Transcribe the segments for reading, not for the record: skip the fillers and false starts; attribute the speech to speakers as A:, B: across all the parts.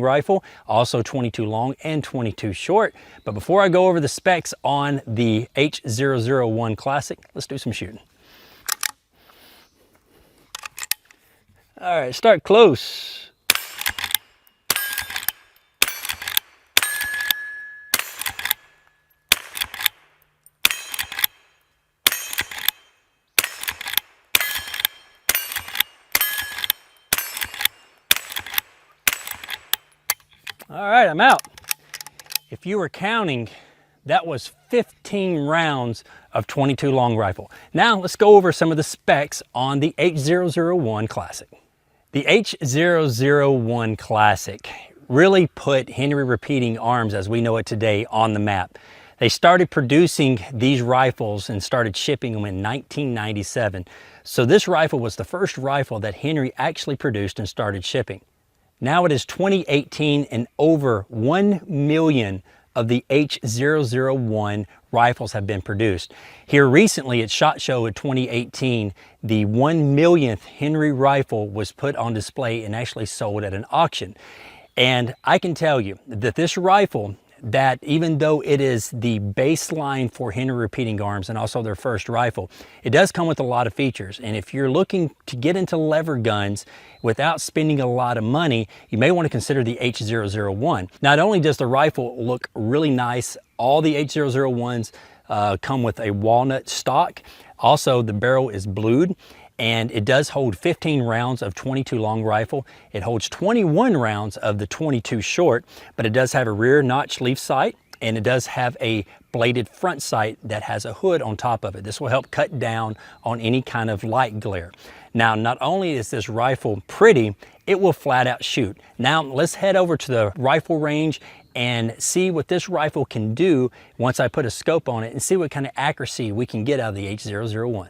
A: rifle, also 22 long and 22 short. But before I go over the specs on the H001 Classic, let's do some shooting. All right, start close. All right, I'm out. If you were counting, that was 15 rounds of 22 long rifle. Now let's go over some of the specs on the H001 Classic. The H001 Classic really put Henry repeating arms as we know it today on the map. They started producing these rifles and started shipping them in 1997. So this rifle was the first rifle that Henry actually produced and started shipping. Now it is 2018 and over 1 million of the H001 rifles have been produced. Here recently at SHOT Show in 2018, the 1 millionth Henry rifle was put on display and actually sold at an auction. And I can tell you that this rifle, that even though it is the baseline for Henry repeating arms and also their first rifle, it does come with a lot of features. And if you're looking to get into lever guns without spending a lot of money, you may want to consider the H001. Not only does the rifle look really nice, all the H001s come with a walnut stock. Also, the barrel is blued. And it does hold 15 rounds of 22 long rifle. It holds 21 rounds of the 22 short, but it does have a rear notch leaf sight, and it does have a bladed front sight that has a hood on top of it. This will help cut down on any kind of light glare. Now, not only is this rifle pretty, it will flat out shoot. Now, let's head over to the rifle range and see what this rifle can do once I put a scope on it and see what kind of accuracy we can get out of the H001.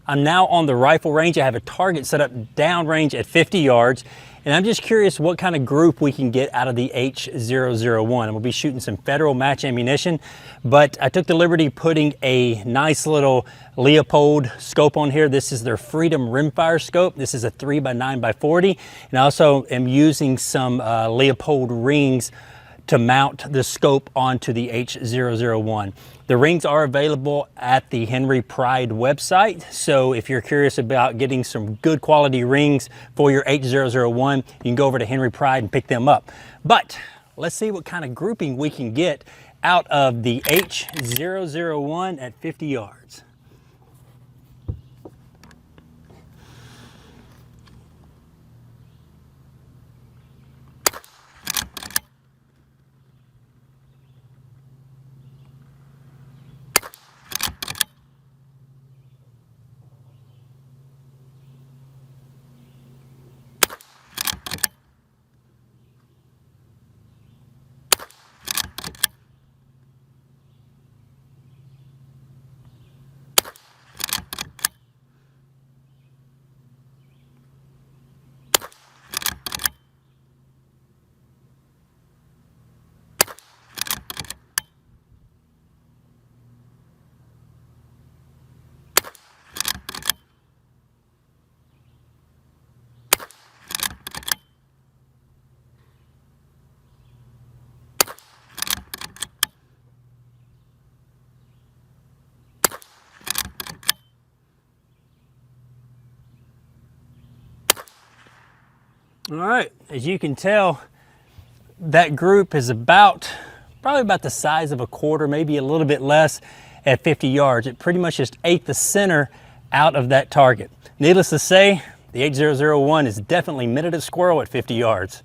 A: I'm now on the rifle range. I have a target set up downrange at 50 yards, and I'm just curious what kind of group we can get out of the H001. I'm gonna be shooting some Federal match ammunition, but I took the liberty putting a nice little Leopold scope on here. This is their Freedom Rimfire scope. This is a 3x9x40, and I also am using some Leopold rings to mount the scope onto the H001. The rings are available at the Henry Pride website, so if you're curious about getting some good quality rings for your H001, you can go over to Henry Pride and pick them up. But let's see what kind of grouping we can get out of the H001 at 50 yards. All right, as you can tell, that group is probably about the size of a quarter, maybe a little bit less at 50 yards. It pretty much just ate the center out of that target. Needless to say, the H001 is definitely minted a squirrel at 50 yards.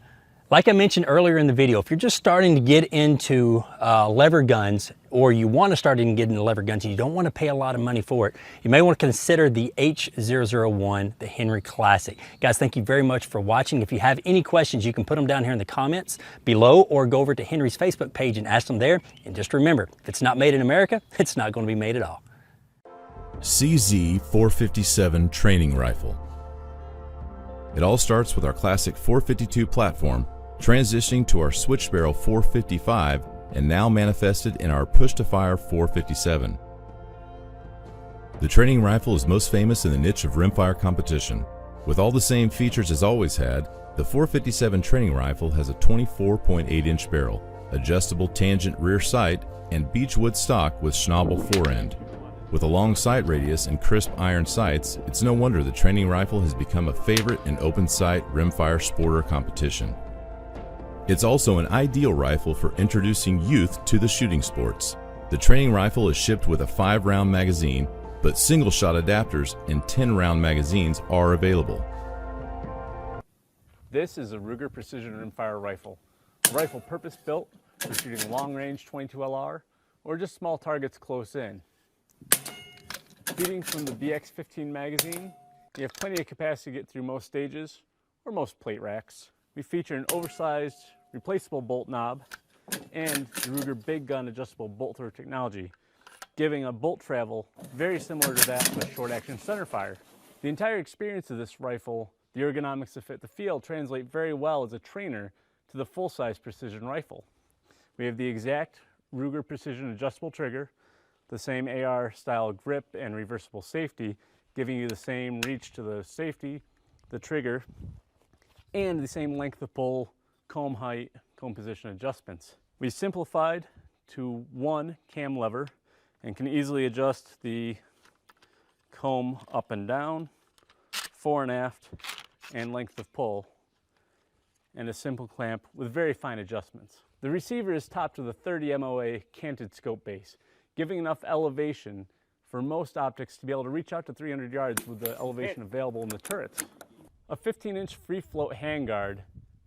A: Like I mentioned earlier in the video, if you're just starting to get into lever guns, or you want to start to get into lever guns and you don't want to pay a lot of money for it, you may want to consider the H001, the Henry Classic. Guys, thank you very much for watching. If you have any questions, you can put them down here in the comments below, or go over to Henry's Facebook page and ask them there. And just remember, if it's not made in America, it's not going to be made at all.
B: CZ457 Training Rifle. It all starts with our classic 452 platform, transitioning to our switch barrel 455, and now manifested in our push-to-fire 457. The training rifle is most famous in the niche of rimfire competition. With all the same features as always had, the 457 training rifle has a 24.8-inch barrel, adjustable tangent rear sight, and beechwood stock with schnabel forend. With a long sight radius and crisp iron sights, it's no wonder the training rifle has become a favorite in open sight rimfire sporter competition. It's also an ideal rifle for introducing youth to the shooting sports. The training rifle is shipped with a 5-round magazine, but single-shot adapters and 10-round magazines are available.
C: This is a Ruger Precision Rimfire rifle. A rifle purpose-built for shooting long-range 22 LR or just small targets close in. Feeding from the BX-15 magazine, you have plenty of capacity to get through most stages or most plate racks. We feature an oversized replaceable bolt knob and the Ruger Big Gun adjustable bolt thrower technology, giving a bolt travel very similar to that of a short-action centerfire. The entire experience of this rifle, the ergonomics that fit the field, translate very well as a trainer to the full-size precision rifle. We have the exact Ruger Precision adjustable trigger, the same AR-style grip and reversible safety, giving you the same reach to the safety, the trigger, and the same length of pull, comb height, comb position adjustments. We simplified to one cam lever and can easily adjust the comb up and down, fore and aft, and length of pull, and a simple clamp with very fine adjustments. The receiver is topped with a 30 MOA canted scope base, giving enough elevation for most optics to be able to reach out to 300 yards with the elevation available in the turrets. A 15-inch free float handguard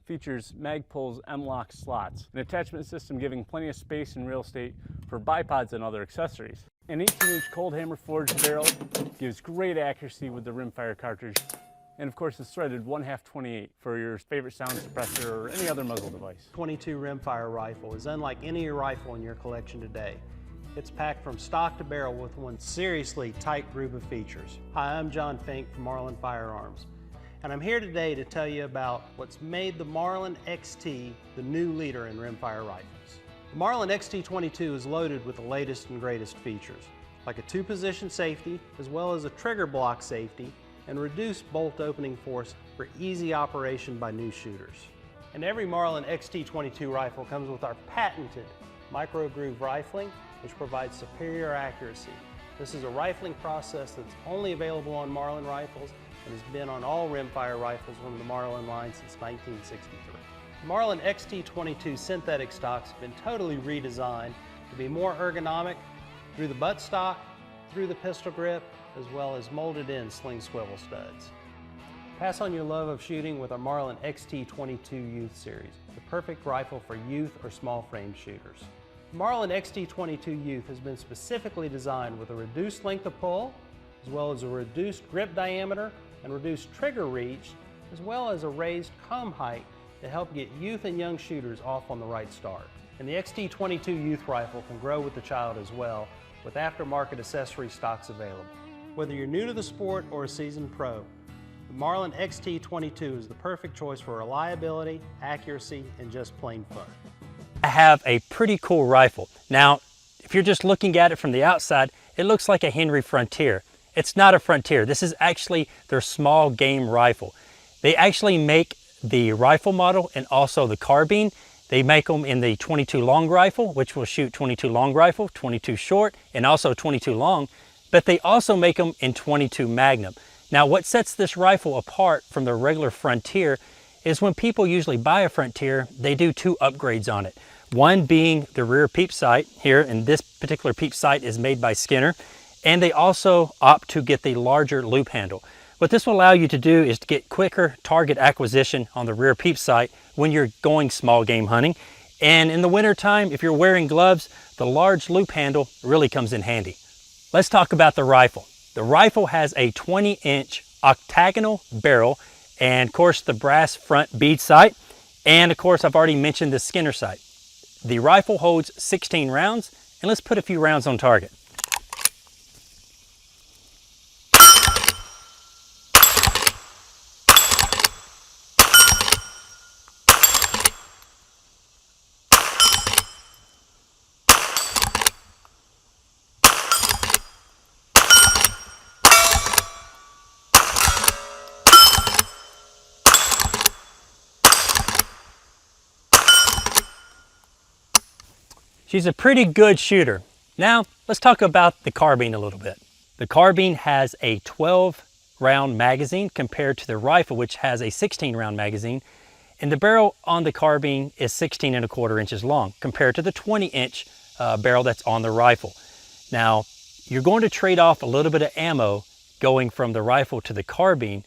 C: features Magpul's M-LOK slots, an attachment system giving plenty of space and real estate for bipods and other accessories. An 18-inch cold hammer forged barrel gives great accuracy with the rimfire cartridge, and of course it's threaded 1/2-28 for your favorite sound suppressor or any other muzzle device.
D: 22 rimfire rifle is unlike any rifle in your collection today. It's packed from stock to barrel with one seriously tight group of features. Hi, I'm John Fink from Marlin Firearms, and I'm here today to tell you about what's made the Marlin XT the new leader in rimfire rifles. The Marlin XT22 is loaded with the latest and greatest features, like a 2-position safety, as well as a trigger block safety, and reduced bolt opening force for easy operation by new shooters. And every Marlin XT22 rifle comes with our patented micro groove rifling, which provides superior accuracy. This is a rifling process that's only available on Marlin rifles and has been on all rimfire rifles from the Marlin line since 1963. The Marlin XT22 synthetic stocks have been totally redesigned to be more ergonomic through the buttstock, through the pistol grip, as well as molded in sling swivel studs. Pass on your love of shooting with our Marlin XT22 Youth Series, the perfect rifle for youth or small frame shooters. The Marlin XT22 Youth has been specifically designed with a reduced length of pull, as well as a reduced grip diameter and reduced trigger reach, as well as a raised comb height to help get youth and young shooters off on the right start. And the XT22 Youth rifle can grow with the child as well, with aftermarket accessory stocks available. Whether you're new to the sport or a seasoned pro, the Marlin XT22 is the perfect choice for reliability, accuracy, and just plain fun.
A: I have a pretty cool rifle. Now, if you're just looking at it from the outside, it looks like a Henry Frontier. It's not a Frontier. This is actually their small game rifle. They actually make the rifle model and also the carbine. They make them in the 22 long rifle, which will shoot 22 long rifle, 22 short, and also 22 long. But they also make them in 22 Magnum. Now, what sets this rifle apart from the regular Frontier is when people usually buy a Frontier, they do 2 upgrades on it. One being the rear peep sight here, and this particular peep sight is made by Skinner. And they also opt to get the larger loop handle. What this will allow you to do is to get quicker target acquisition on the rear peep sight when you're going small game hunting. And in the winter time, if you're wearing gloves, the large loop handle really comes in handy. Let's talk about the rifle. The rifle has a 20-inch octagonal barrel and of course the brass front bead sight. And of course, I've already mentioned the Skinner sight. The rifle holds 16 rounds, and let's put a few rounds on target. She's a pretty good shooter. Now, let's talk about the carbine a little bit. The carbine has a 12-round magazine compared to the rifle, which has a 16-round magazine. And the barrel on the carbine is 16¼ inches long compared to the 20-inch barrel that's on the rifle. Now, you're going to trade off a little bit of ammo going from the rifle to the carbine,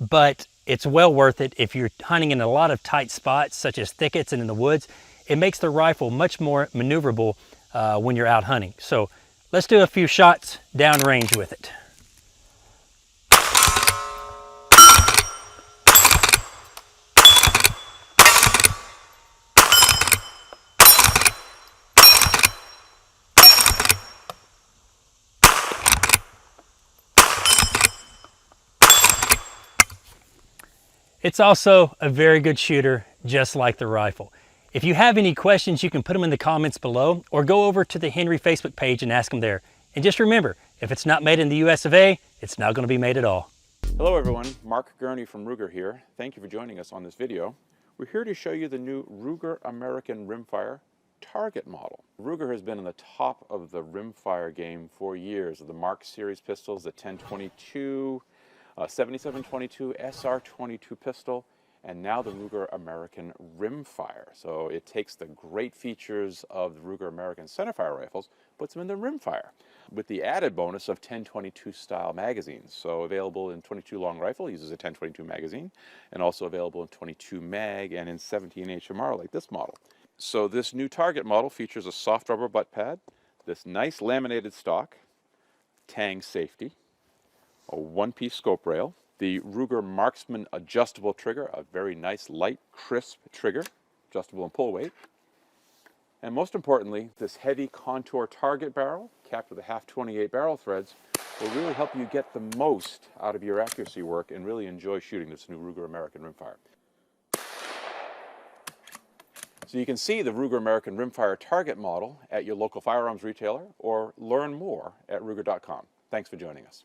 A: but it's well worth it if you're hunting in a lot of tight spots, such as thickets and in the woods. It makes the rifle much more maneuverable when you're out hunting. So let's do a few shots downrange with it. It's also a very good shooter, just like the rifle. If you have any questions, you can put them in the comments below or go over to the Henry Facebook page and ask them there. And just remember, if it's not made in the US of A, it's not going to be made at all.
E: Hello everyone, Mark Gurney from Ruger here. Thank you for joining us on this video. We're here to show you the new Ruger American Rimfire target model. Ruger has been on the top of the rimfire game for years. The Mark series pistols, the 1022, 7722, SR22 pistol, and now the Ruger American Rimfire. So it takes the great features of the Ruger American centerfire rifles, puts them in the rimfire, with the added bonus of 1022 style magazines. So available in 22 long rifle, uses a 1022 magazine, and also available in 22 mag and in 17 HMR like this model. So this new target model features a soft rubber butt pad, this nice laminated stock, Tang safety, a one-piece scope rail, the Ruger Marksman adjustable trigger, a very nice, light, crisp trigger, adjustable in pull weight, and most importantly, this heavy contour target barrel, capped with a .528 barrel threads, will really help you get the most out of your accuracy work and really enjoy shooting this new Ruger American Rimfire. So you can see the Ruger American Rimfire target model at your local firearms retailer or learn more at Ruger.com. Thanks for joining us.